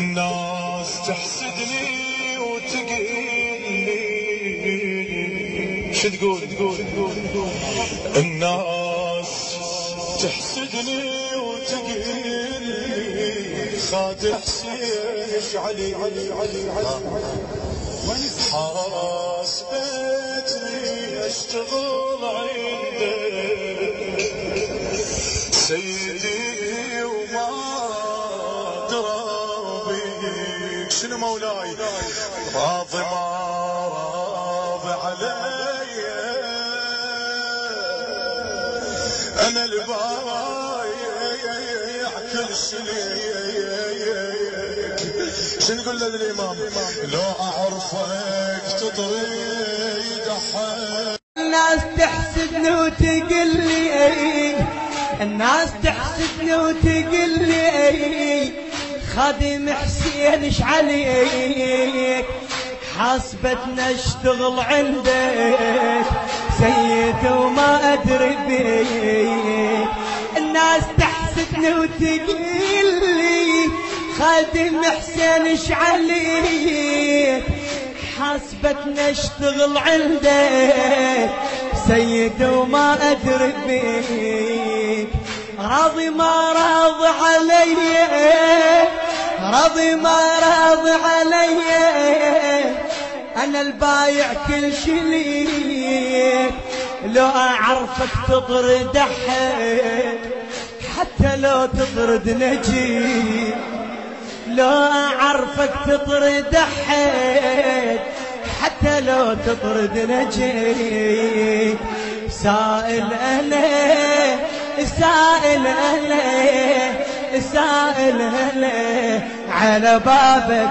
الناس تحسدني وتقلي شو تقول الناس تحسدني وتقلي خادم حسين علي حاسبتني اشتغل عندك سيدي وما درابيك شنو مولاي راضي ما راضي علي انا البايع كل شيء شنو نقول للامام لو اعرفك تطريق حي الناس تحسدني وتقلي الناس تحسدني وتقلي خادم حسين ايش عليك حاسبتنا اشتغل عندك سيد وما ادري بيك الناس تحسدني وتقلي خادم حسين ايش عليك حاسبتنا اشتغل عندك سيد وما ادري بيك راضي ما راضي علي راضي ما راضي علي انا البايع كل شي ليك لو اعرفك تطرد احد حتى لو تطرد نجيب لو اعرفك تطرد احد حتى لو تطرد نجيب سائل انا سائل انا على بابك